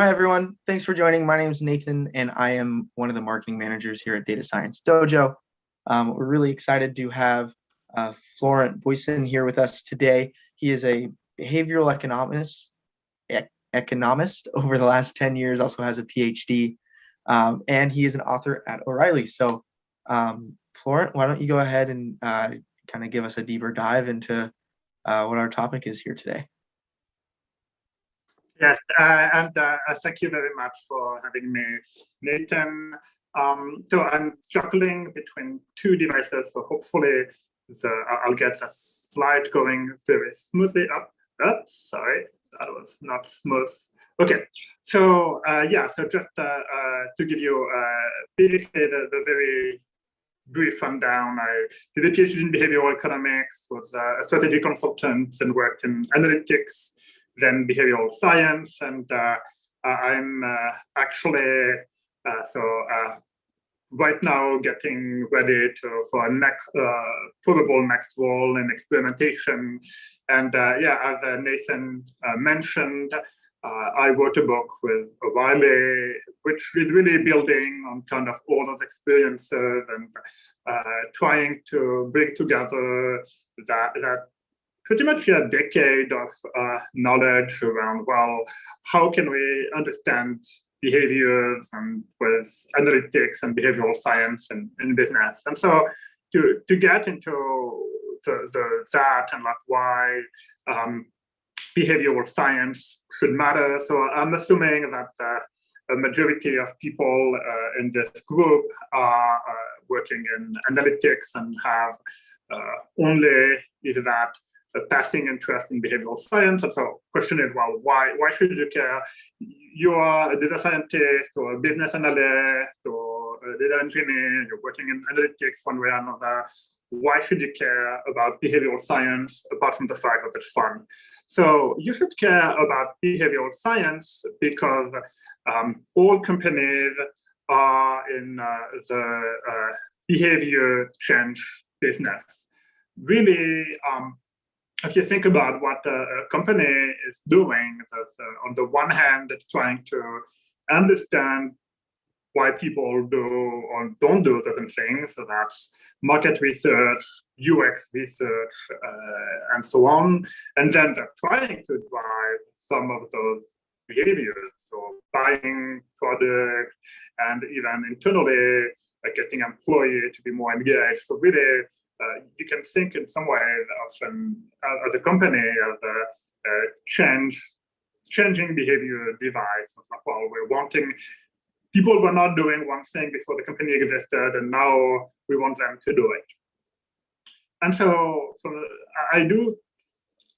Hi, everyone. Thanks for joining. My name is Nathan, and I am one of the marketing managers here at Data Science Dojo. We're really excited to have Florent Boyson here with us today. He is a behavioral economist over the last 10 years, also has a PhD, and he is an author at O'Reilly. So, Florent, why don't you go ahead and kind of give us a deeper dive into what our topic is here today? Yes, and thank you very much for having me, Nathan. So I'm juggling between two devices, so hopefully I'll get a slide going very smoothly up. Oops, sorry, that was not smooth. Okay, so so just to give you basically the very brief rundown, I did a PhD in behavioral economics, was a strategy consultant, and worked in analytics, then behavioral science, and I'm actually right now getting ready for a probable next role in experimentation. And as Nathan mentioned, I wrote a book with O'Reilly, which is really building on kind of all those experiences and trying to bring together that pretty much a decade of knowledge around, well, how can we understand behaviors and with analytics and behavioral science in business. And so to get into that and like why behavioral science should matter. So I'm assuming that a majority of people in this group are working in analytics and have only either that a passing interest in behavioral science. And so the question is, well, why should you care? You are a data scientist or a business analyst or a data engineer, you're working in analytics one way or another. Why should you care about behavioral science apart from the fact that it's fun? So you should care about behavioral science because all companies are in the behavior change business. Really, if you think about what a company is doing, on the one hand, it's trying to understand why people do or don't do certain things. So that's market research, UX research, and so on. And then they're trying to drive some of those behaviors. So buying product and even internally getting employees to be more engaged. So really, you can think in some way as a company as a changing behavior device. Well, we're wanting people were not doing one thing before the company existed, and now we want them to do it. And so I do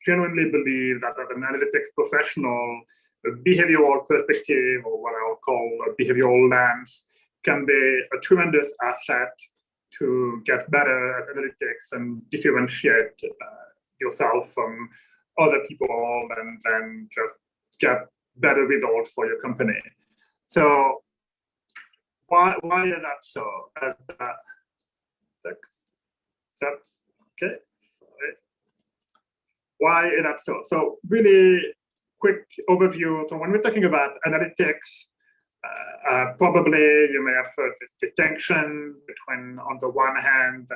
genuinely believe that as an analytics professional, a behavioral perspective, or what I'll call a behavioral lens, can be a tremendous asset to get better at analytics and differentiate yourself from other people and then just get better results for your company. So why is that so? That's okay. Sorry. Why is that so? So really quick overview. So when we're talking about analytics, probably you may have heard this distinction between, on the one hand,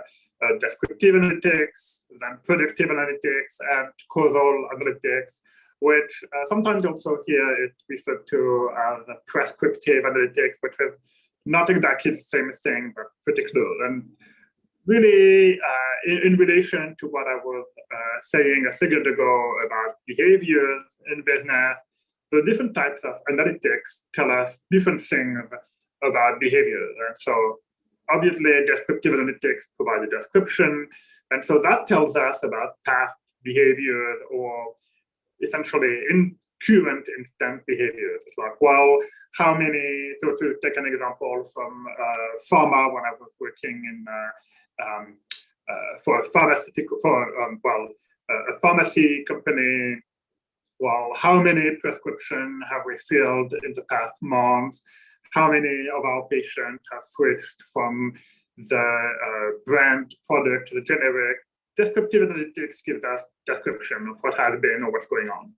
descriptive analytics, then predictive analytics, and causal analytics, which sometimes also here is referred to as prescriptive analytics, which is not exactly the same thing, but pretty close. And really, in relation to what I was saying a second ago about behaviors in business, the different types of analytics tell us different things about behavior. And so obviously descriptive analytics provide a description. And so that tells us about past behavior or essentially in current instant behaviors. It's like, well, how many, so to take an example from pharma, when I was working in for a pharmacy company, well, how many prescriptions have we filled in the past month? How many of our patients have switched from the brand product to the generic? Descriptive analytics gives us description of what has been or what's going on.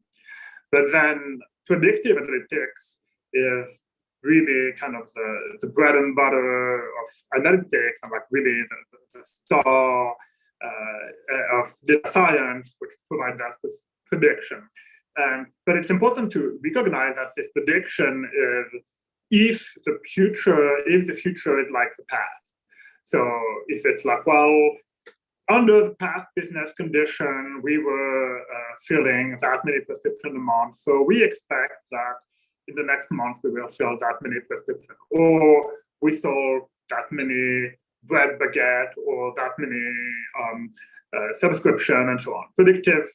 But then predictive analytics is really kind of the bread and butter of analytics, and like really the star of data science, which provides us with prediction. But it's important to recognize that this prediction is if the future is like the past. So if it's like, well, under the past business condition, we were filling that many prescriptions a month. So we expect that in the next month, we will fill that many prescriptions. Or we sold that many bread baguette or that many subscription and so on. Predictive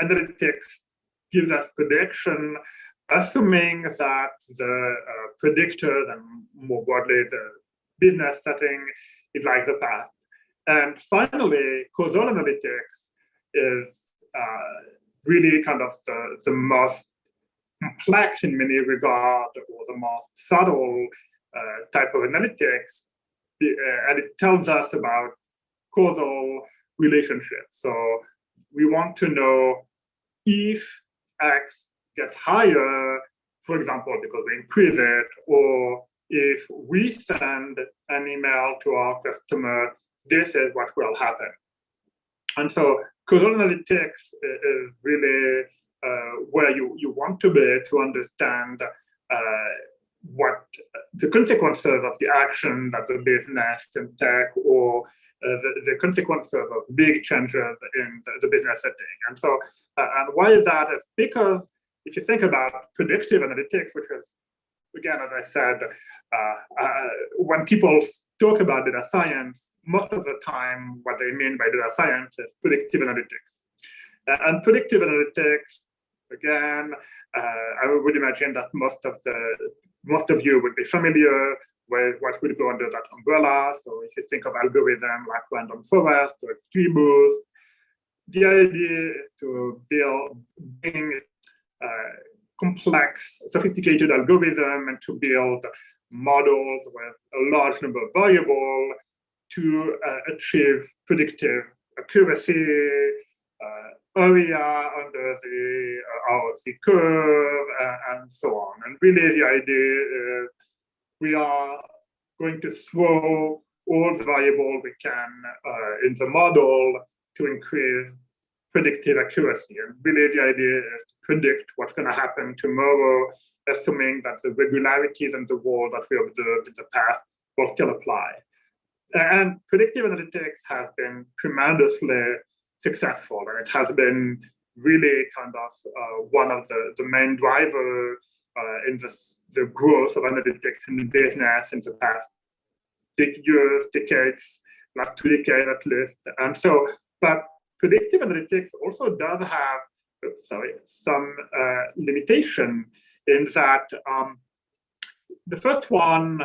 analytics gives us prediction, assuming that the predictor and more broadly the business setting is like the past. And finally, causal analytics is really kind of the most complex in many regards, or the most subtle type of analytics, and it tells us about causal relationships. So we want to know if X gets higher, for example, because we increase it, or if we send an email to our customer, this is what will happen. And so causal analytics is really where you want to be to understand what the consequences of the action that the business can take, or the consequences of big changes in the business setting. And so, and why is that? It's because if you think about predictive analytics, which is, again, as I said, when people talk about data science, most of the time, what they mean by data science is predictive analytics. And predictive analytics, again, I would imagine that most of you would be familiar with what would go under that umbrella. So if you think of algorithm like random forest or XGBoost, the idea is to bring complex, sophisticated algorithm and to build models with a large number of variables to achieve predictive accuracy, area under the ROC curve, and so on. And really the idea is we are going to throw all the variables we can in the model to increase predictive accuracy. And really the idea is to predict what's going to happen tomorrow, assuming that the regularities in the world that we observed in the past will still apply. And predictive analytics has been tremendously successful, and it has been really kind of one of the main drivers in the growth of analytics in the business in the past years, decades, last 2 decades at least. And so, but predictive analytics also does have some limitation in that the first one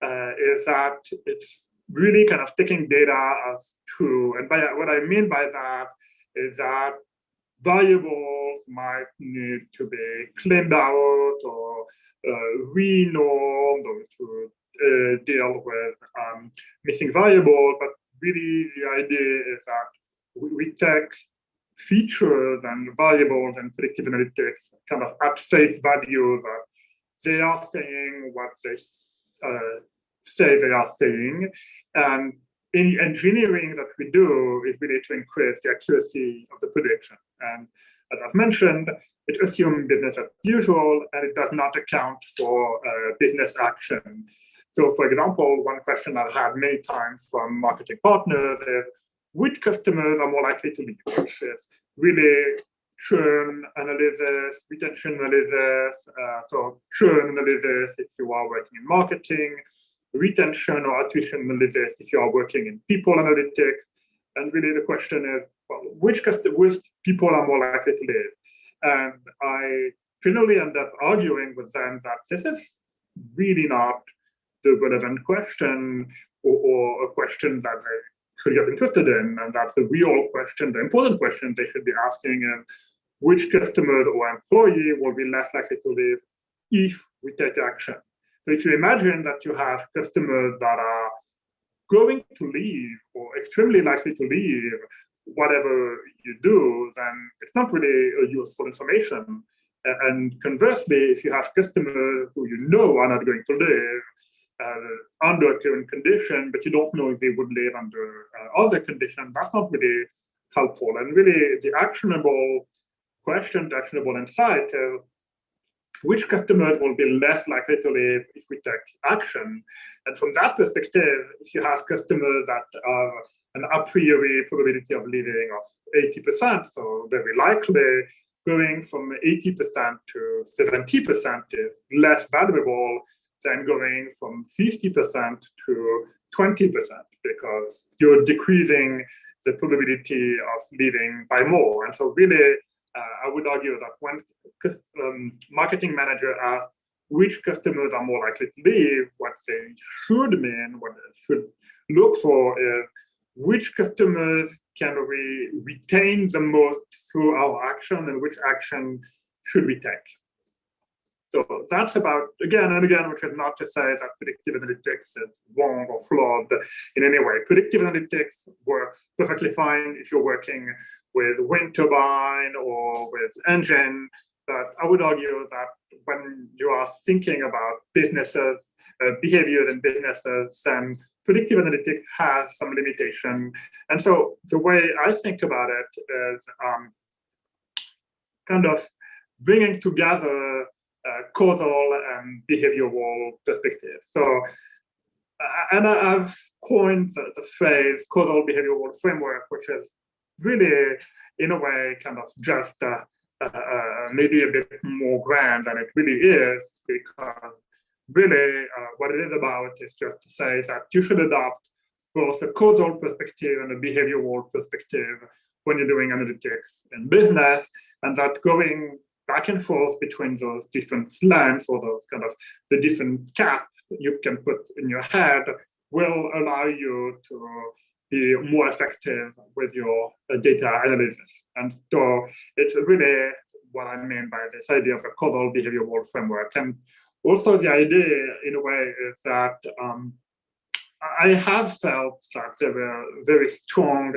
is that it's really kind of taking data as true. And by what I mean by that is that variables might need to be cleaned out or renormed or to deal with missing variables. But really the idea is that we take features and variables and predictive analytics kind of at face value, that they are saying what they say they are saying. And in engineering that we do is really to increase the accuracy of the prediction. And as I've mentioned, it assumes business as usual, and it does not account for business action. So for example, one question I've had many times from marketing partners is, which customers are more likely to leave? Which is really churn analysis, retention analysis, so churn analysis if you are working in marketing, retention or attrition analysis if you are working in people analytics. And really the question is, well, which people are more likely to leave? And I generally end up arguing with them that this is really not the relevant question, or a question that they should get interested in, and that's the real question, the important question they should be asking is, which customers or employee will be less likely to leave if we take action? So if you imagine that you have customers that are going to leave or extremely likely to leave whatever you do, then it's not really a useful information. And conversely, if you have customers who you know are not going to live under current condition, but you don't know if they would live under other conditions, that's not really helpful. And really, the actionable question, the actionable insight is which customers will be less likely to live if we take action. And from that perspective, if you have customers that have an a priori probability of living of 80%, so very likely, going from 80% to 70% is less valuable than going from 50% to 20%, because you're decreasing the probability of living by more. And so really, I would argue that when marketing manager asks which customers are more likely to leave, what they should mean, what they should look for is which customers can we retain the most through our action and which action should we take. So that's about, again and again, which is not to say that predictive analytics is wrong or flawed in any way. Predictive analytics works perfectly fine if you're working with wind turbine or with engine, but I would argue that when you are thinking about businesses, behavior in businesses, then predictive analytics has some limitation. And so the way I think about it is kind of bringing together causal and behavioral perspective. So, and I've coined the phrase causal behavioral framework, which is really, in a way, kind of just maybe a bit more grand than it really is, because really what it is about is just to say that you should adopt both a causal perspective and a behavioral perspective when you're doing analytics in business, and that going back and forth between those different slants or those kind of the different caps you can put in your head will allow you to be more effective with your data analysis. And so it's really what I mean by this idea of a causal behavioral framework. And also the idea, in a way, is that I have felt that there were very strong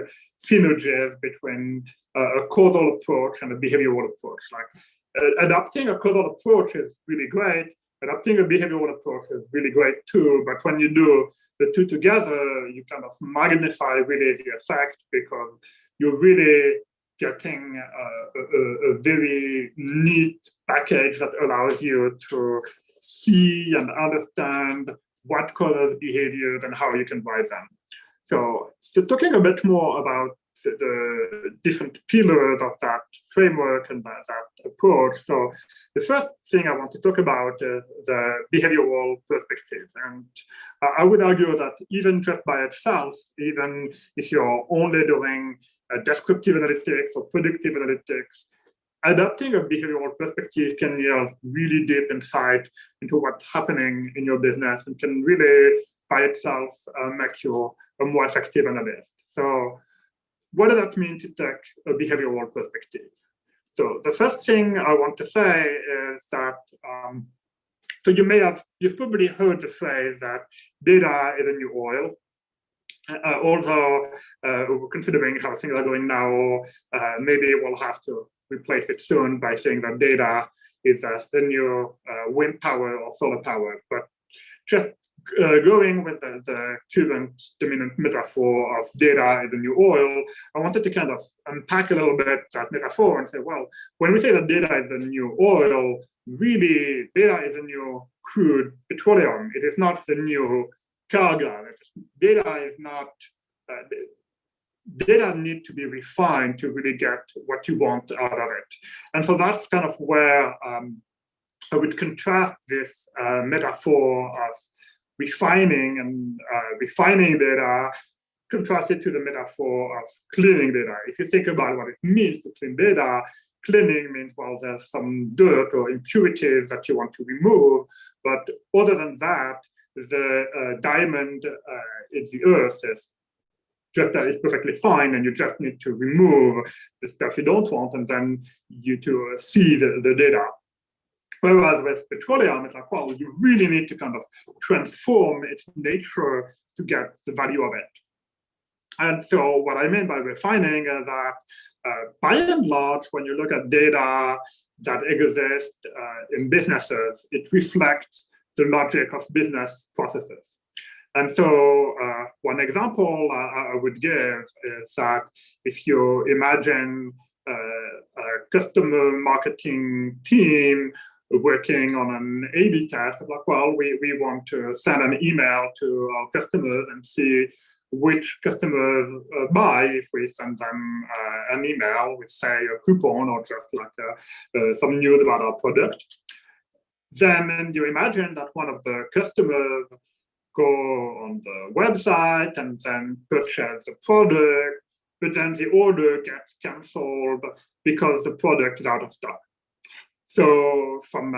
synergies between a causal approach and a behavioral approach. Like adopting a causal approach is really great. Adopting a behavioral approach is really great too, but when you do the two together, you kind of magnify really the effect, because you're really getting a very neat package that allows you to see and understand what causes behaviors and how you can drive them. So talking a bit more about the different pillars of that framework and that approach. So the first thing I want to talk about is the behavioral perspective. And I would argue that even just by itself, even if you're only doing descriptive analytics or predictive analytics, adopting a behavioral perspective can yield really deep insight into what's happening in your business and can really by itself make you a more effective analyst. So what does that mean to take a behavioral perspective? So the first thing I want to say is that, so you've probably heard the phrase that data is a new oil. Although considering how things are going now, maybe we'll have to replace it soon by saying that data is the new wind power or solar power. But just going with the current dominant metaphor of data is the new oil, I wanted to kind of unpack a little bit that metaphor and say, well, when we say that data is the new oil, really data is the new crude petroleum. It is not the new cargo. Data is not, data need to be refined to really get what you want out of it. And so that's kind of where I would contrast this metaphor of refining and refining data, contrasted to the metaphor of cleaning data. If you think about what it means to clean data, cleaning means, well, there's some dirt or impurities that you want to remove. But other than that, the diamond in the earth is just that is perfectly fine, and you just need to remove the stuff you don't want, and then you to see the data. Whereas with petroleum, it's like, well, you really need to kind of transform its nature to get the value of it. And so what I mean by refining is that by and large, when you look at data that exist in businesses, it reflects the logic of business processes. And so one example I would give is that if you imagine a customer marketing team working on an A/B test, like, well, we want to send an email to our customers and see which customers buy if we send them an email with, say, a coupon or just like some news about our product. Then you imagine that one of the customers go on the website and then purchase the product, but then the order gets canceled because the product is out of stock. So from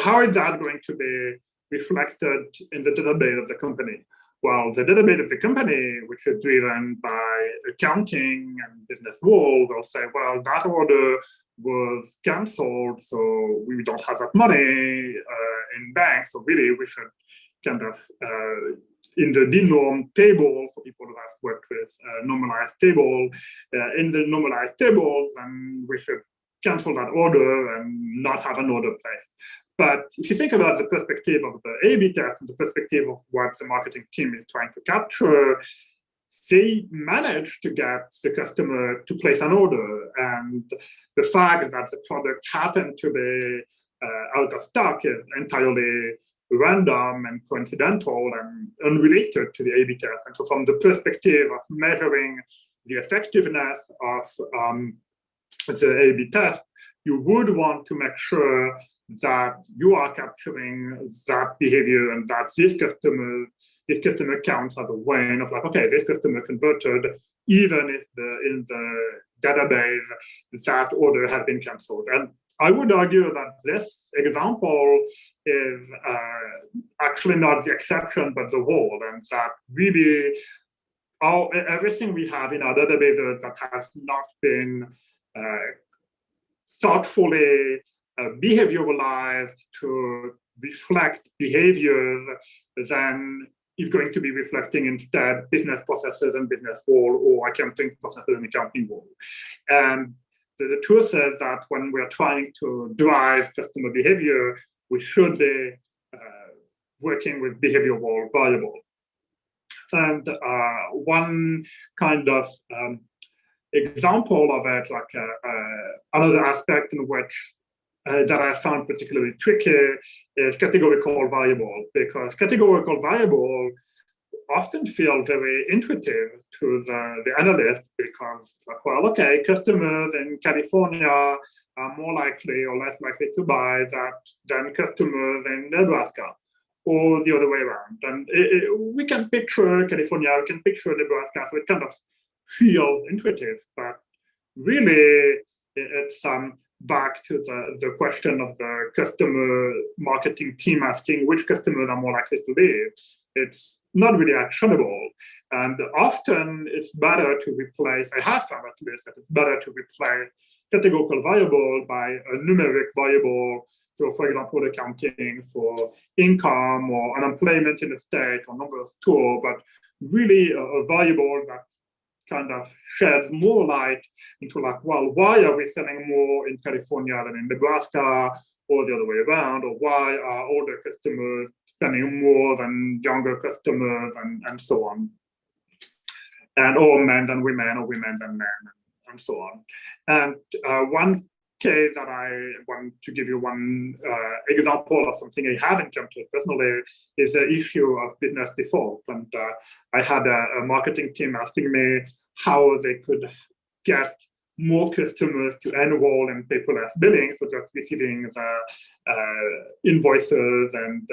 how is that going to be reflected in the database of the company? Well, the database of the company, which is driven by accounting and business rules, will say, well, that order was canceled, so we don't have that money in bank. So really, we should kind of, in the denorm table, for people who have worked with normalized table, in the normalized tables, and we should cancel that order and not have an order placed. But if you think about the perspective of the A/B test and the perspective of what the marketing team is trying to capture, they managed to get the customer to place an order. And the fact that the product happened to be out of stock is entirely random and coincidental and unrelated to the A/B test. And so from the perspective of measuring the effectiveness of the A/B test, you would want to make sure that you are capturing that behavior and that this customer counts as a win of like, okay, this customer converted, even if in the database that order has been canceled. And I would argue that this example is actually not the exception, but the rule, and that really everything we have in our database that has not been thoughtfully behavioralized to reflect behaviors, then is going to be reflecting instead business processes and business rule, or accounting processes and accounting rule. And the truth is that when we're trying to drive customer behavior, we should be working with behavioral variables. And one kind of example of it, like another aspect in which that I found particularly tricky is categorical variable, because categorical variable often feel very intuitive to the analyst, because, like, well, okay, customers in California are more likely or less likely to buy that than customers in Nebraska, or the other way around. And we can picture California, we can picture Nebraska, so it kind of feels intuitive, but really it's back to the question of the customer marketing team asking which customers are more likely to leave. It's not really actionable. And often it's better to replace, I have found at least that it's better to replace categorical variable by a numeric variable. So for example, accounting for income or unemployment in the state or number of stores, but really a variable that kind of sheds more light into like, well, why are we selling more in California than in Nebraska, or the other way around, or why are older customers spending more than younger customers, and so on. And or men than women, or women than men, and so on. And one case that I want to give you one example of something I have encountered personally is the issue of business default. And I had a marketing team asking me how they could get more customers to enroll in paperless billing, so just receiving the invoices and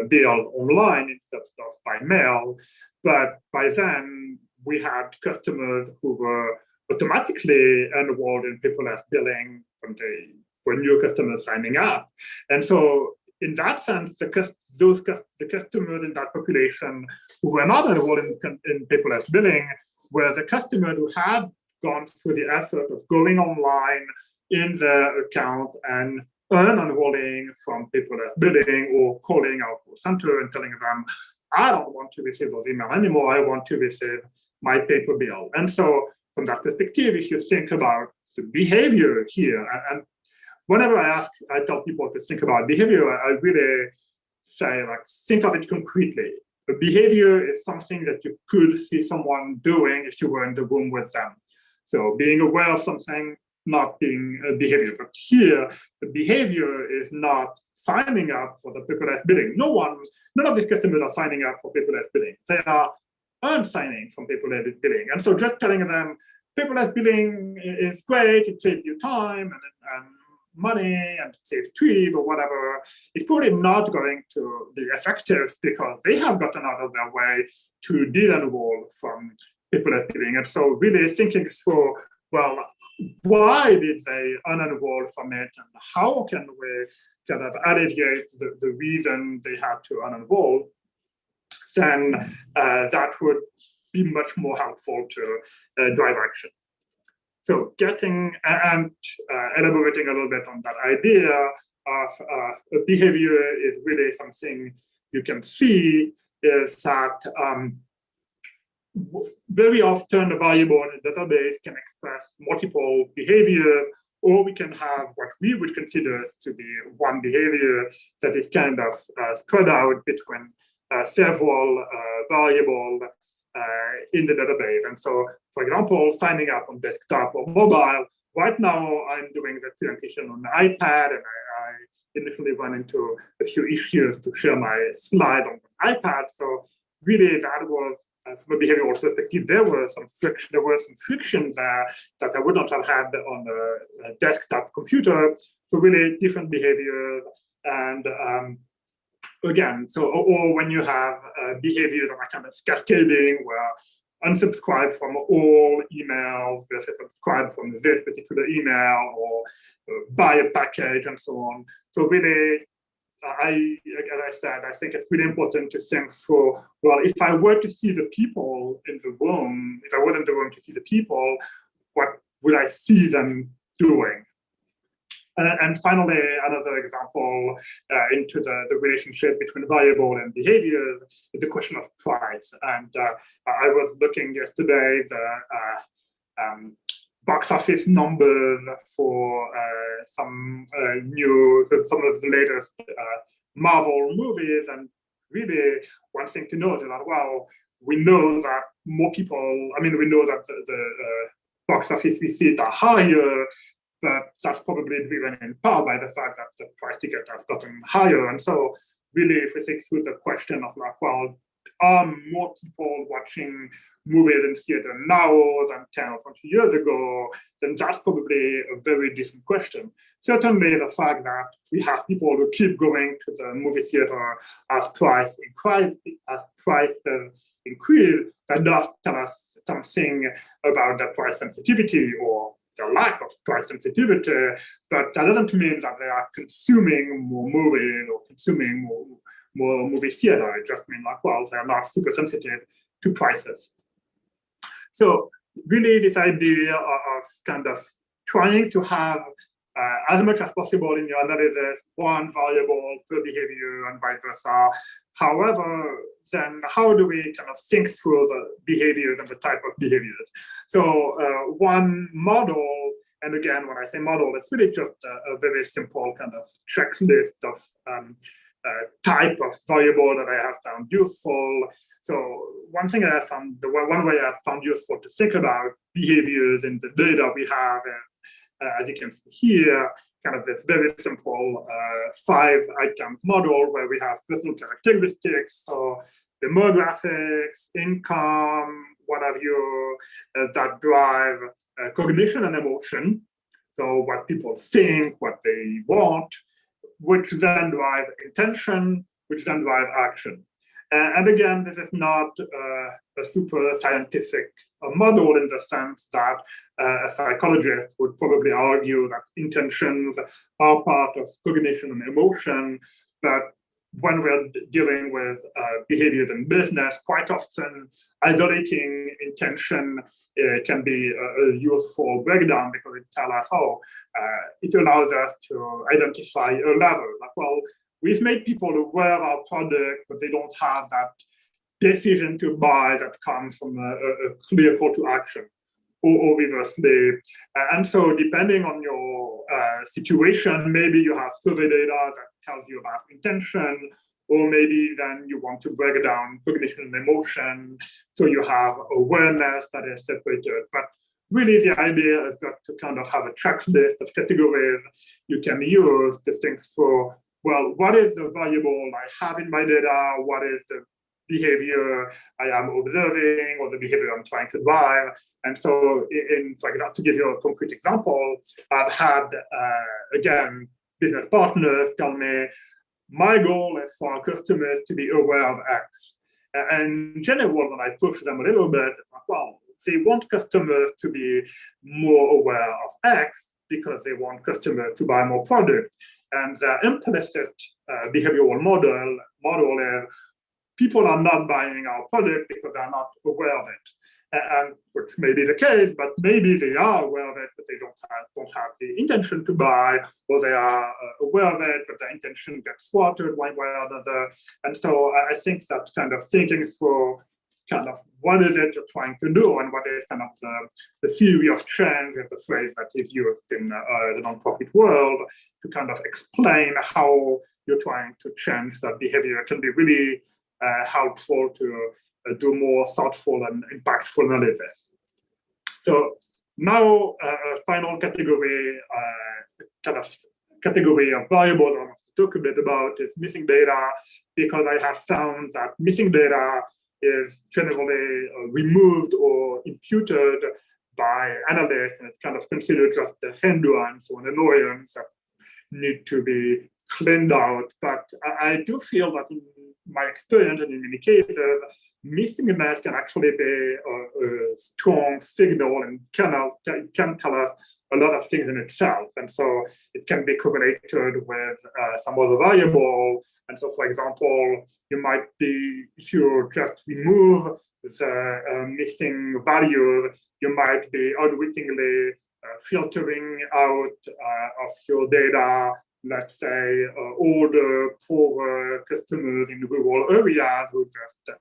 bills online instead of stuff by mail. But by then, we had customers who were automatically enrolled in paperless billing when they were new customers signing up. And so in that sense, the customers in that population who were not enrolled in paperless billing were the customers who had gone through the effort of going online in their account and unenrolling from paperless billing, or calling our call center and telling them, I don't want to receive those emails anymore. I want to receive my paper bill. And so from that perspective, if you think about the behavior here, and whenever I tell people to think about behavior, I really say, like, think of it concretely. The behavior is something that you could see someone doing if you were in the room with them. So being aware of something, not being a behavior. But here, the behavior is not signing up for the paperless billing. None of these customers are signing up for paperless billing. They are unsigning from paperless billing. And so just telling them paperless billing is great, it saves you time and money and it saves trees or whatever, is probably not going to be effective because they have gotten out of their way to de-enroll from paperless billing. And so really thinking through, well, why did they unenroll from it and how can we kind of alleviate the reason they had to unenroll, then that would be much more helpful to drive action. So getting and elaborating a little bit on that idea of behavior is really something you can see is that very often a variable in a database can express multiple behaviors, or we can have what we would consider to be one behavior that is kind of spread out between several variables in the database. And so, for example, signing up on desktop or mobile, right now I'm doing the presentation on the iPad, and I initially run into a few issues to share my slide on the iPad. So really that was, from a behavioral perspective, there was some friction there that I would not have had on a desktop computer. So really different behaviors. And again, so, or when you have behaviors that are kind of cascading, where unsubscribe from all emails versus subscribe from this particular email, or buy a package and so on. So really, as I said, I think it's really important to think through, well, if I were to see the people in the room, if I were in the room to see the people, what would I see them doing? And finally, another example into the relationship between variable and behaviors is the question of price. And I was looking yesterday the box office numbers for some of the latest Marvel movies, and really one thing to note is that, well, we know that more people, we know that the box office receipts are higher, but that's probably driven in part by the fact that the price ticket has gotten higher. And so really, if we think through the question of, like, well, are more people watching movies in theater now than 10 or 20 years ago, then that's probably a very different question. Certainly the fact that we have people who keep going to the movie theater as price increase, that does tell us something about the price sensitivity or the lack of price sensitivity, but that doesn't mean that they are consuming more movies or consuming more movie theater. It just means, like, well, they're not super sensitive to prices. So really this idea of kind of trying to have as much as possible in your analysis, one variable per behavior and vice versa. However, then how do we kind of think through the behaviors and the type of behaviors? So one model, and again, when I say model, it's really just a very simple kind of checklist of type of variable that I have found useful. So one thing I have found, one way I found useful to think about behaviors in the data we have is, as you can see here, kind of this very simple 5 items model where we have personal characteristics, so demographics, income, what have you, that drive cognition and emotion. So what people think, what they want, which then drive intention, which then drive action. And again, this is not a super scientific model in the sense that a psychologist would probably argue that intentions are part of cognition and emotion. But when we're dealing with behaviors in business, quite often isolating intention can be a useful breakdown, because it tells us, it allows us to identify a level. Like, well, we've made people aware of our product, but they don't have that decision to buy that comes from a clear call to action, or reversely. And so depending on your situation, maybe you have survey data that tells you about intention, or maybe then you want to break down cognition and emotion, so you have awareness that is separated. But really the idea is that to kind of have a checklist of categories you can use to think through, well, what is the variable I have in my data? What is the behavior I am observing, or the behavior I'm trying to drive? And so for example, to give you a concrete example, I've had, again, business partners tell me, my goal is for our customers to be aware of X. And in general, when I push them a little bit, it's like, well, they want customers to be more aware of X because they want customers to buy more product. And the implicit behavioral model is people are not buying our product because they're not aware of it. And which may be the case, but maybe they are aware of it, but they don't have the intention to buy, or they are aware of it, but their intention gets thwarted one way or another. And so I think that kind of thinking through kind of what is it you're trying to do, and what is kind of the theory of change is the phrase that is used in the nonprofit world to kind of explain how you're trying to change that behavior can be really helpful to do more thoughtful and impactful analysis. So now a final category, kind of category of variables I want to talk a bit about is missing data, because I have found that missing data is generally removed or imputed by analysts, and it's kind of considered just a hindrance or an annoyance that need to be cleaned out. But I do feel that in my experience and in many cases, missingness can actually be a strong signal and can tell us a lot of things in itself. And so it can be correlated with some other variable. And so, for example, you might be, if you just remove the missing value, you might be unwittingly filtering out of your data, let's say, older, poorer customers in rural areas who just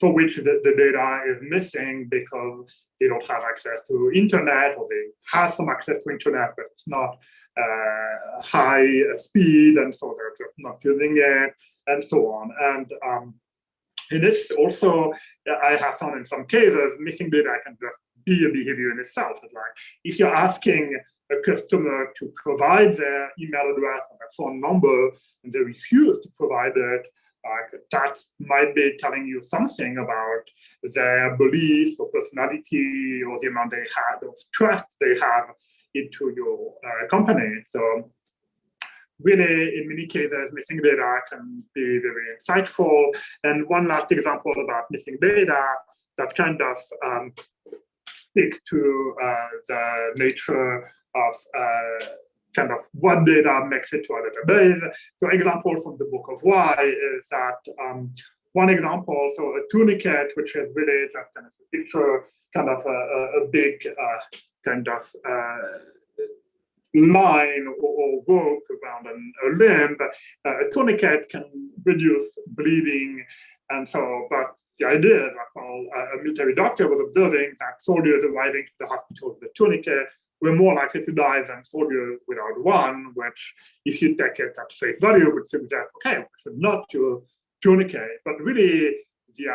for which the data is missing because they don't have access to internet, or they have some access to internet, but it's not high speed, and so they're just not using it, and so on. And it is also, I have found in some cases, missing data can just be a behavior in itself. It's like, if you're asking a customer to provide their email address or their phone number, and they refuse to provide it, that might be telling you something about their beliefs or personality, or the amount they have of trust they have into your company. So really, in many cases, missing data can be very insightful. And one last example about missing data that kind of speaks to the nature of kind of what data makes it to a database. So example from the Book of Why is that one example, so a tourniquet, which is really just kind of a picture, kind of a big kind of line or rope around a limb. A tourniquet can reduce bleeding, and so, but the idea is that, well, a military doctor was observing that soldiers arriving to the hospital with a tourniquet were more likely to die than soldiers without one, which, if you take it at face value, would suggest, okay, we should not use tourniquet. But really, the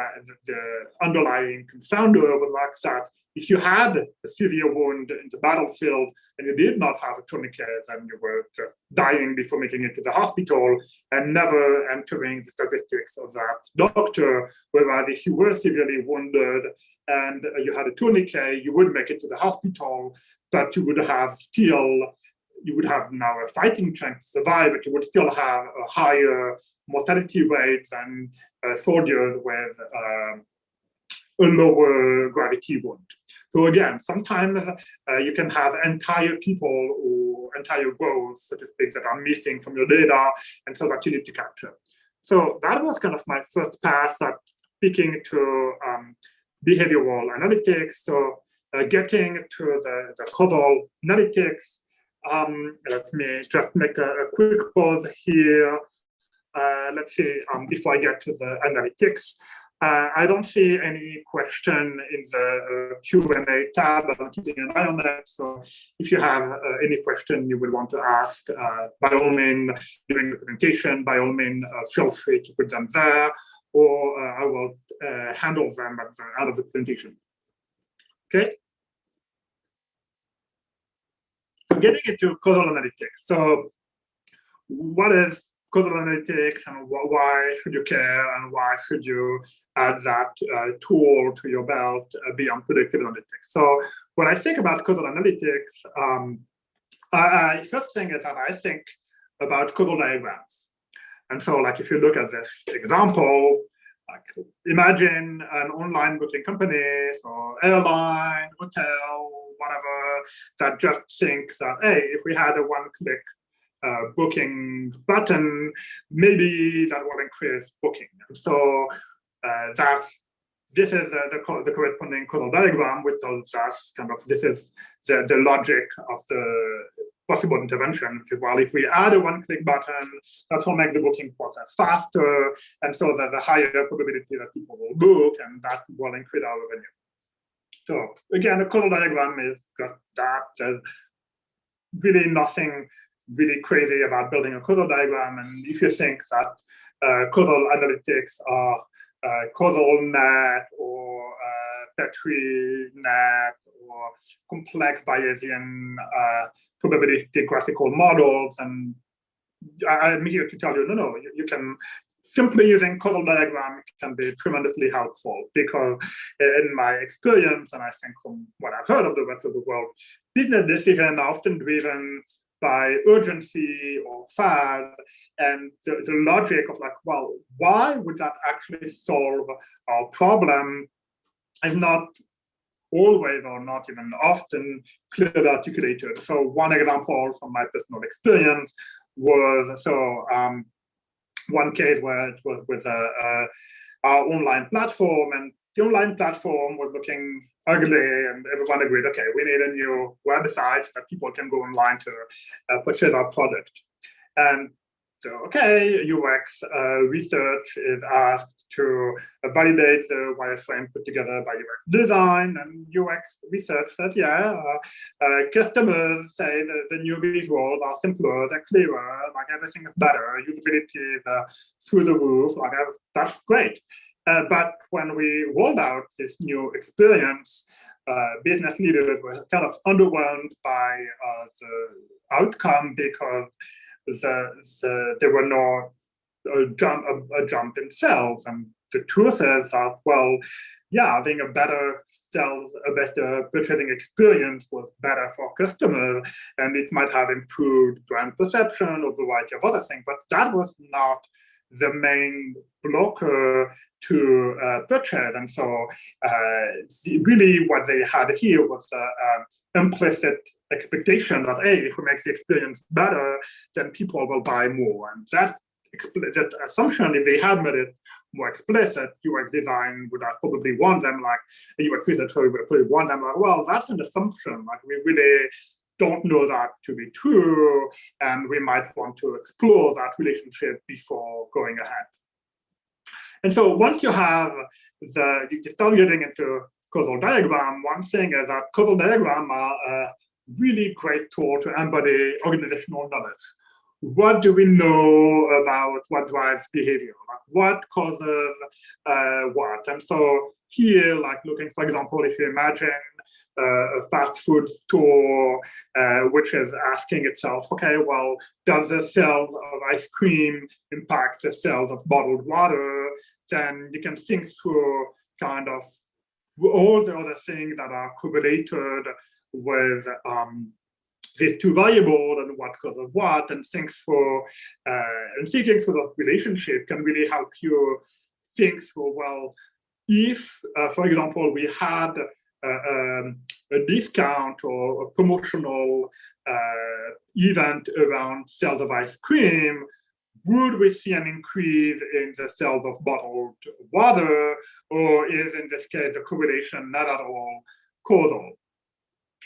underlying confounder was like that. If you had a severe wound in the battlefield and you did not have a tourniquet, then you were just dying before making it to the hospital and never entering the statistics of that doctor. Whereas if you were severely wounded and you had a tourniquet, you would make it to the hospital, but you would have now a fighting chance to survive, but you would still have a higher mortality rate than soldiers with a lower gravity wound. So again, sometimes you can have entire people or entire rows, so to speak, that are missing from your data, and so that you need to capture. So that was kind of my first pass at speaking to behavioral analytics. So getting to the causal analytics, let me just make a quick pause here let's see, before I get to the analytics, I don't see any question in the Q&A tab. I'm keeping an eye on that. So if you have any question you would want to ask, by all means, during the presentation, by all means, feel free to put them there, or I will handle them at the end of the presentation. Okay. So getting into causal analytics. So what is causal analytics, and why should you care, and why should you add that tool to your belt beyond predictive analytics? So when I think about causal analytics, first thing is that I think about causal diagrams. And so like if you look at this example, like imagine an online booking company, so airline, hotel, whatever, that just thinks that, hey, if we had a one-click booking button, maybe that will increase booking. And so this is the corresponding causal diagram, which tells us kind of this is the logic of the possible intervention, which is, well, if we add a one-click button, that will make the booking process faster, and so there's a higher probability that people will book, and that will increase our revenue. So again, a causal diagram is just that. There's really nothing really crazy about building a causal diagram, and if you think that causal analytics are causal net or Petri net or complex Bayesian probabilistic graphical models, and I'm here to tell you, no, you can simply using causal diagram can be tremendously helpful, because in my experience, and I think from what I've heard of the rest of the world, business decisions are often driven by urgency or fad, and the logic of like, well, why would that actually solve our problem is not always or not even often clearly articulated. So one example from my personal experience was, one case where it was with our online platform, and the online platform was looking ugly, and everyone agreed, okay, we need a new website that people can go online to purchase our product. And so, okay, UX research is asked to validate the wireframe put together by UX design, and UX research says, yeah, customers say that the new visuals are simpler, they're clearer, like everything is better, usability is through the roof, like that's great. But when we rolled out this new experience, business leaders were kind of underwhelmed by the outcome, because there were no jump in sales. And the truth is that, well, yeah, I think a better purchasing experience was better for customers, and it might have improved brand perception or a variety of other things, but that was not the main blocker to purchase. And so really what they had here was the implicit expectation that, hey, if we make the experience better, then people will buy more. And that assumption, if they had made it more explicit, UX design would have probably warned them, like a UX researcher would have probably warned them, like, well, that's an assumption. Like, we really don't know that to be true, and we might want to explore that relationship before going ahead. And so once you have you start getting into causal diagram, one thing is that causal diagram are a really great tool to embody organizational knowledge. What do we know about what drives behavior? Like what causes what? And so here, like looking, for example, if you imagine a fast food store, which is asking itself, okay, well, does the sales of ice cream impact the sales of bottled water? Then you can think through kind of all the other things that are correlated with these two variables and what causes what, and things for and thinking through that relationship can really help you think through, well, if, for example, we had a discount or a promotional event around sales of ice cream, would we see an increase in the sales of bottled water, or is, in this case, the correlation not at all causal?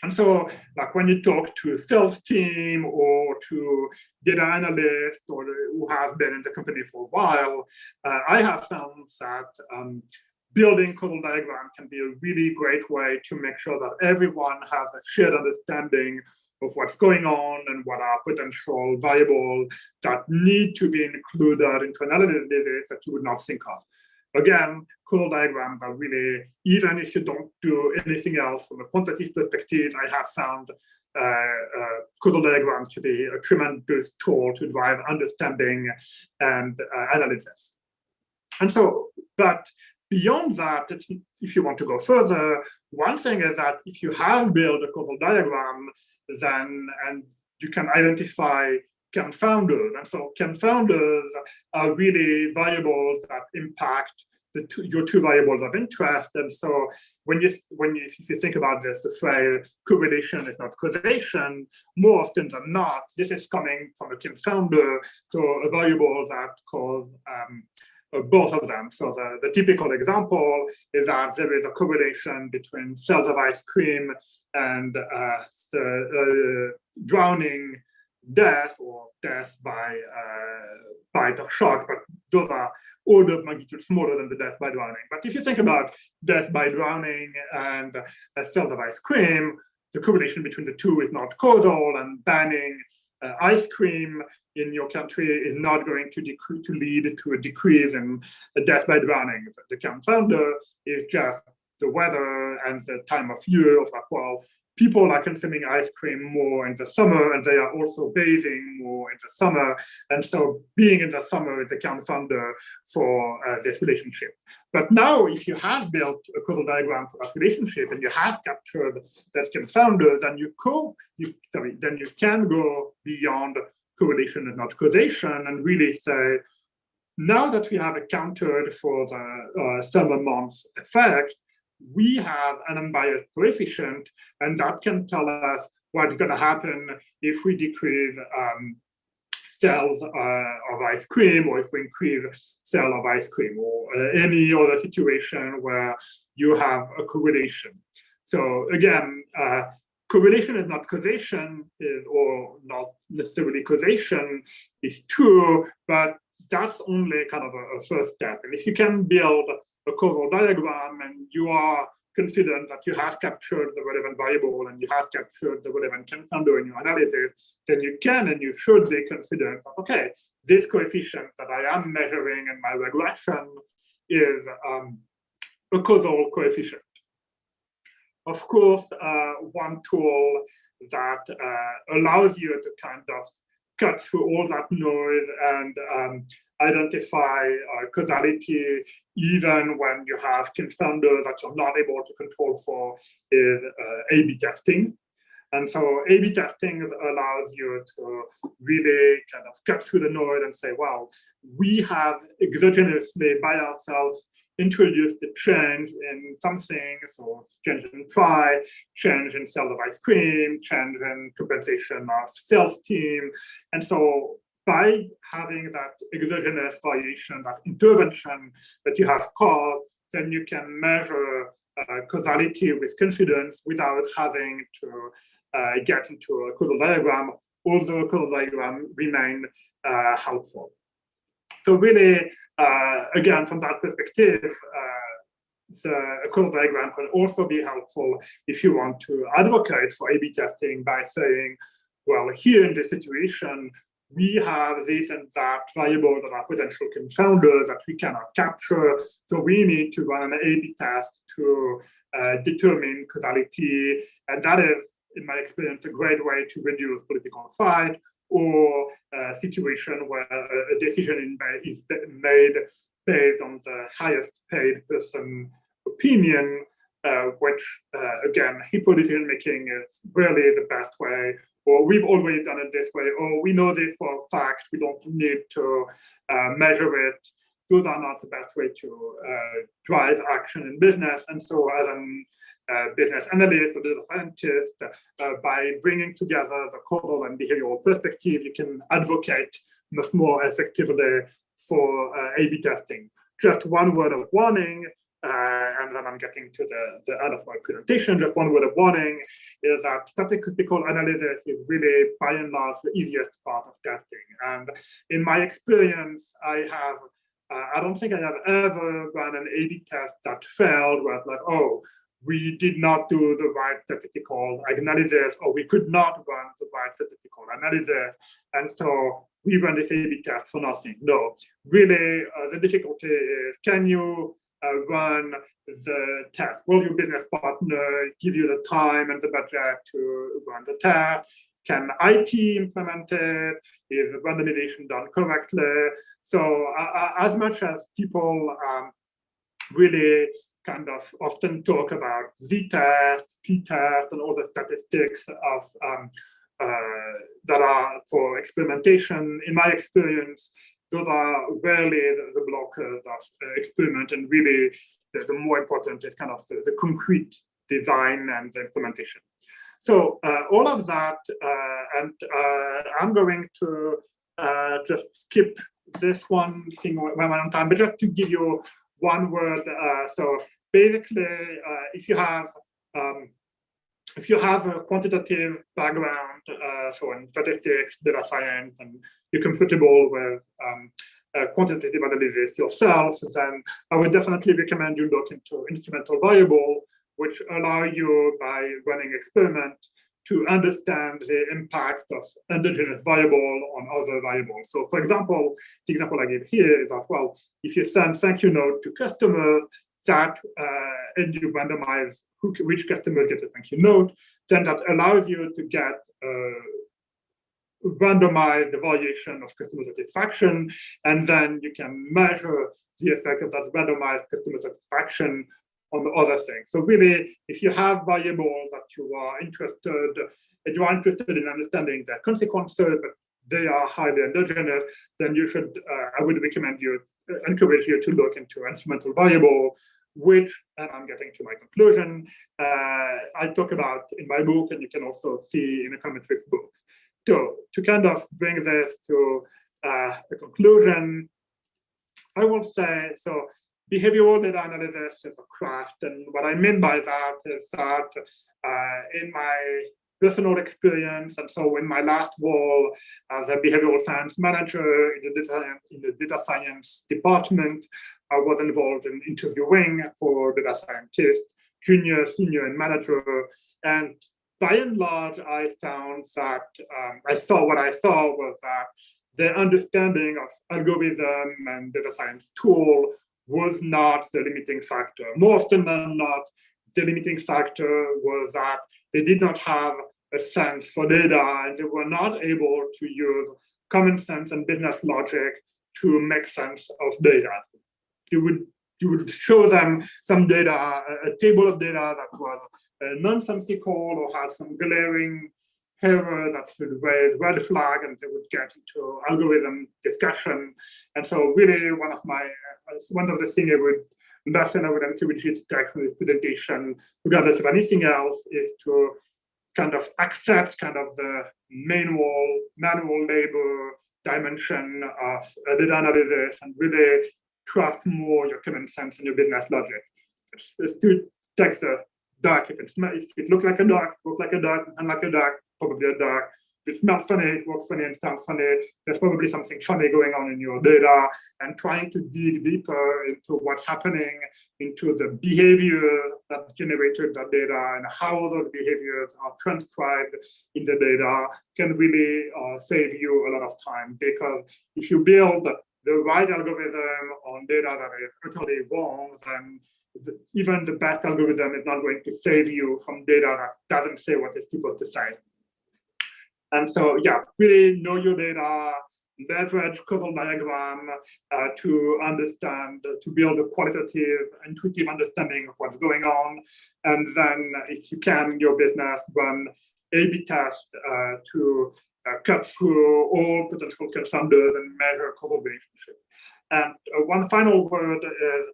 And so, like when you talk to a sales team or to data analysts or who have been in the company for a while, I have found that building causal diagram can be a really great way to make sure that everyone has a shared understanding of what's going on and what are potential variables that need to be included into analysis that you would not think of. Again, causal diagrams are really, even if you don't do anything else from a quantitative perspective, I have found causal diagrams to be a tremendous tool to drive understanding and analysis. And so, but beyond that, if you want to go further, one thing is that if you have built a causal diagram, then and you can identify confounders. And so confounders are really variables that impact your two variables of interest. And so if you think about this, the phrase correlation is not causation, more often than not, this is coming from a confounder, so a variable that cause both of them. So the typical example is that there is a correlation between sales of ice cream and the drowning death or death by bite or shock, but those are order of magnitude smaller than the death by drowning. But if you think about death by drowning and sales of ice cream, the correlation between the two is not causal, and banning ice cream in your country is not going to lead to a decrease in death by drowning. The confounder is just the weather and the time of year of like, well, people are consuming ice cream more in the summer, and they are also bathing more in the summer. And so being in the summer is the confounder for this relationship. But now, if you have built a causal diagram for that relationship and you have captured that confounder, then you can go beyond correlation and not causation and really say, now that we have accounted for the summer months effect, we have an unbiased coefficient, and that can tell us what's going to happen if we decrease sales of ice cream, or if we increase sale of ice cream, or any other situation where you have a correlation. So again, correlation is not causation, or not necessarily causation is true, but that's only kind of a first step. And if you can build a causal diagram and you are confident that you have captured the relevant variable and you have captured the relevant confounder in your analysis, then you can and you should be confident that, okay, this coefficient that I am measuring in my regression is a causal coefficient. Of course, one tool that allows you to kind of cut through all that noise and identify causality even when you have confounders that you're not able to control for is A/B testing. And so A/B testing allows you to really kind of cut through the noise and say, well, we have exogenously by ourselves introduced the change in something, so change in price, change in sale of ice cream, change in compensation of sales team. And so by having that exogenous variation, that intervention that you have caused, then you can measure causality with confidence without having to get into a causal diagram, although a causal diagram remain helpful. So really, again, from that perspective, the causal diagram can also be helpful if you want to advocate for A/B testing by saying, well, here in this situation, we have this and that variable that are potential confounders that we cannot capture. So we need to run an A/B test to determine causality. And that is, in my experience, a great way to reduce political fight, or a situation where a decision is made based on the highest paid person opinion, which, again, hypo decision making is really the best way, or we've always done it this way, or we know this for a fact, we don't need to measure it. Those are not the best way to drive action in business. And so as a business analyst or data scientist, by bringing together the causal and behavioral perspective, you can advocate much more effectively for A/B testing. Just one word of warning, and then I'm getting to the end of my presentation. Just one word of warning is that statistical analysis is really, by and large, the easiest part of testing. And in my experience, I don't think I have ever run an A/B test that failed, where it's like, oh, we did not do the right statistical analysis, or we could not run the right statistical analysis, and so we run this A/B test for nothing. No, really, the difficulty is, can you run the test? Will your business partner give you the time and the budget to run the test? Can IT implement it? Is randomization done correctly? So as much as people really kind of often talk about z-test, t-test, and all the statistics of that are for experimentation, in my experience, those are rarely the blockers of experiment, and really the more important is kind of the concrete design and the implementation. So all of that, and I'm going to just skip this one thing one on time, but just to give you one word. So basically, if you have a quantitative background, so in statistics, data science, and you're comfortable with quantitative analysis yourself, then I would definitely recommend you look into instrumental variable, which allow you, by running experiment, to understand the impact of endogenous variable on other variables. So for example, the example I give here is that, well, if you send thank you note to customers, that and you randomize which customers get a thank you note, then that allows you to get randomize the variation of customer satisfaction, and then you can measure the effect of that randomized customer satisfaction on the other things. So really, if you have variables that you are interested in understanding their consequences, but they are highly endogenous, then you should, I would encourage you to look into instrumental variable, which, and I'm getting to my conclusion, I talk about in my book, and you can also see in the econometrics book. So to kind of bring this to a conclusion, I will say, so behavioral data analysis is a craft, and what I mean by that is that in my personal experience, and so in my last role as a behavioral science manager in the data science department, I was involved in interviewing for data scientists, junior, senior, and manager, and by and large, I found that what I saw was that the understanding of algorithm and data science tool was not the limiting factor. More often than not, the limiting factor was that they did not have a sense for data, and they were not able to use common sense and business logic to make sense of data. You would show them some data, a table of data that was nonsensical or had some glaring error that should raise red flag, and they would get into algorithm discussion. And so really one of the things lesson I would encourage you to take from this presentation, regardless of anything else, is to kind of accept kind of the manual labor dimension of data analysis, and really trust more your common sense and your business logic. It's to take the duck. If it looks like a duck, looks like a duck, and like a duck, probably a duck. If it smells funny, it looks funny and sounds funny, there's probably something funny going on in your data, and trying to dig deeper into what's happening, into the behaviors that generated that data and how those behaviors are transcribed in the data can really save you a lot of time. Because if you build the right algorithm on data that is utterly wrong, then even the best algorithm is not going to save you from data that doesn't say what it's supposed to say. And so, yeah, really know your data, leverage causal diagram to understand, to build a qualitative, intuitive understanding of what's going on. And then, if you can, in your business, run A/B test to cut through all potential confounders and measure causal relationship. And one final word is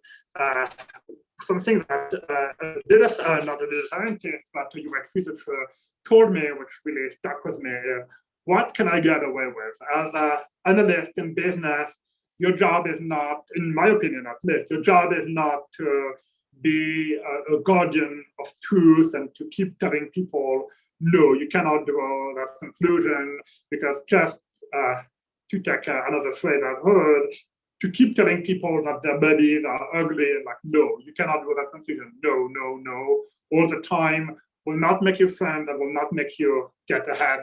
something that not a data scientist, but a UX researcher told me, which really stuck with me. What can I get away with? As an analyst in business, your job is not, in my opinion at least, your job is not to be a guardian of truth and to keep telling people, no, you cannot draw that conclusion, because just to take another phrase I've heard, to keep telling people that their bodies are ugly, and like, no, you cannot draw that conclusion. No, no, no, all the time will not make you friends, and will not make you get ahead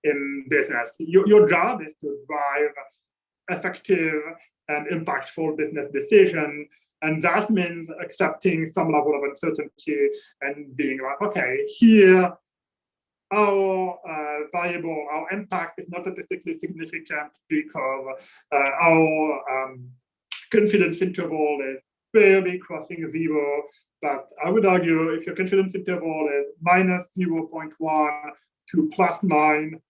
in business. Your job is to drive effective and impactful business decision. And that means accepting some level of uncertainty and being like, okay, here, our variable, our impact is not statistically significant because our confidence interval is barely crossing 0. But I would argue if your confidence interval is minus 0.1 to plus 9,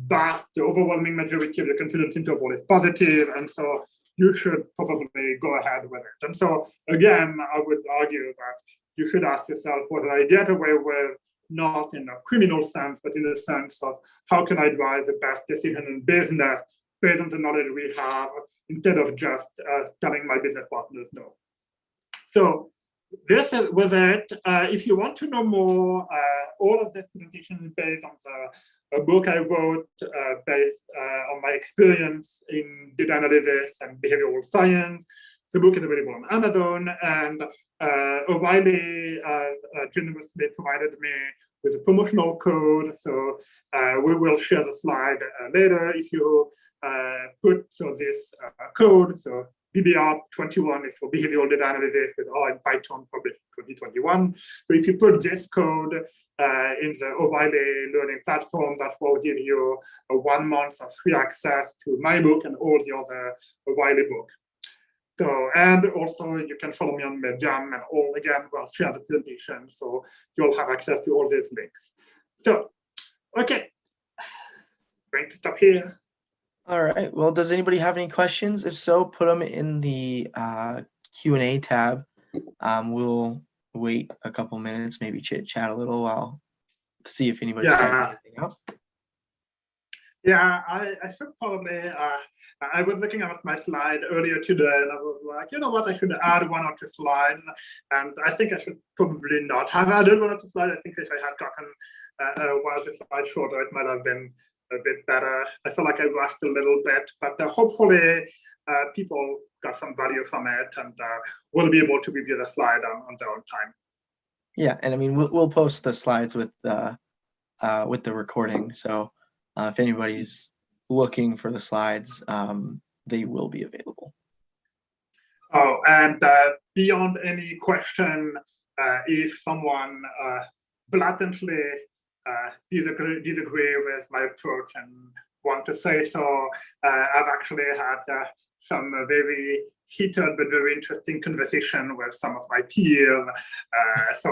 the overwhelming majority of the confidence interval is positive, and so you should probably go ahead with it. And so again, I would argue that you should ask yourself, what did I get away with, not in a criminal sense, but in the sense of how can I drive the best decision in business based on the knowledge we have, instead of just telling my business partners no. So this was it. If you want to know more, all of this presentation is based on a book I wrote based on my experience in data analysis and behavioral science. The book is available on Amazon, and O'Reilly has generously provided me with a promotional code. So we will share the slide later. If you put this code, so BBR21 is for behavioral data analysis with R in Python, published in 2021. So if you put this code in the O'Reilly learning platform, that will give you 1 month of free access to my book and all the other O'Reilly book. So, and also you can follow me on Medium, and all, again, we'll share the presentation, so you'll have access to all these links. So, okay, going to stop here. All right. Well, does anybody have any questions? If so, put them in the Q&A tab. We'll wait a couple minutes, maybe chit chat a little while, to see if anybody's typing anything up. Yeah, I should probably, I was looking at my slide earlier today, and I was like, you know what, I should add 1 or 2 slides. And I think I should probably not have added 1 or 2 slides. I think if I had gotten one or 2 slides shorter, it might have been a bit better. I feel like I rushed a little bit, but hopefully people got some value from it, and will be able to review the slide on their own time. Yeah, and I mean, we'll post the slides with the recording. So if anybody's looking for the slides, they will be available. Oh, and beyond any question, if someone blatantly disagree with my approach and want to say so, I've actually had some very heated but very interesting conversation with some of my peers. So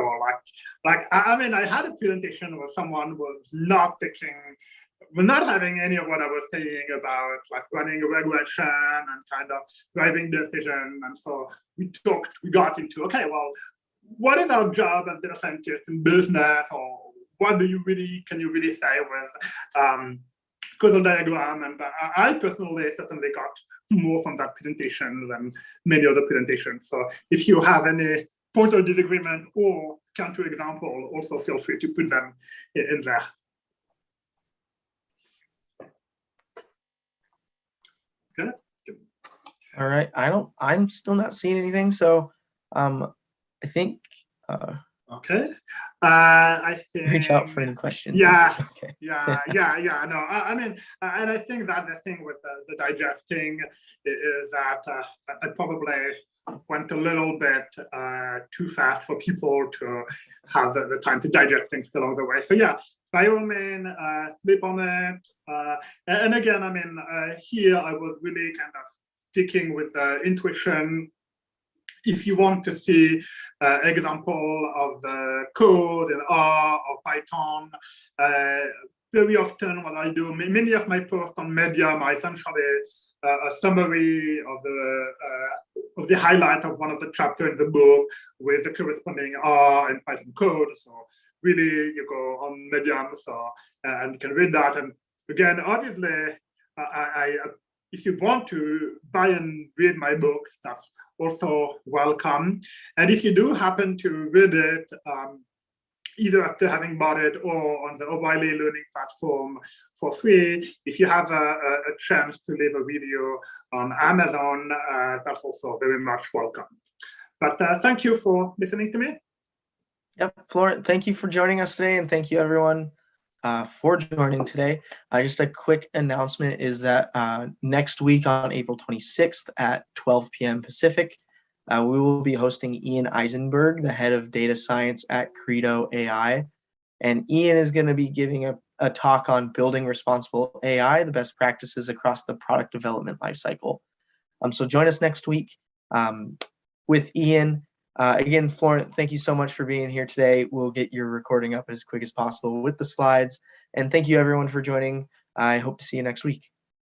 I mean, I had a presentation where someone was not having any of what I was saying about like running a regression and kind of driving decision. And so we got into, okay, well, what is our job as data scientists in business, or what can you really say with causal diagram? And I personally certainly got more from that presentation than many other presentations. So if you have any point of disagreement or counterexample, also feel free to put them in there. Okay. All right. I'm still not seeing anything. So I think okay. I think reach out for any questions. Yeah. Okay. Yeah. No, I mean, and I think that the thing with the digesting is that I probably went a little bit too fast for people to have the time to digest things along the way. So yeah, by all means, sleep on it. And again, I mean, here I was really kind of sticking with intuition. If you want to see example of the code in R or Python, very often what I do, many of my posts on Medium are essentially a summary of the highlight of one of the chapters in the book with the corresponding R and Python code. So really, you go on Medium, so and you can read that. And again, obviously, I if you want to buy and read my books, that's also welcome. And if you do happen to read it, either after having bought it or on the O'Reilly Learning platform for free, if you have a chance to leave a review on Amazon, that's also very much welcome. But thank you for listening to me. Yep, Florent, thank you for joining us today, and thank you everyone for joining today. Just a quick announcement is that next week on April 26th at 12 p.m. Pacific, we will be hosting Ian Eisenberg, the head of data science at Credo AI. And Ian is going to be giving a talk on building responsible AI, the best practices across the product development lifecycle. So join us next week with Ian. Again, Florent, thank you so much for being here today. We'll get your recording up as quick as possible with the slides. And thank you everyone for joining. I hope to see you next week.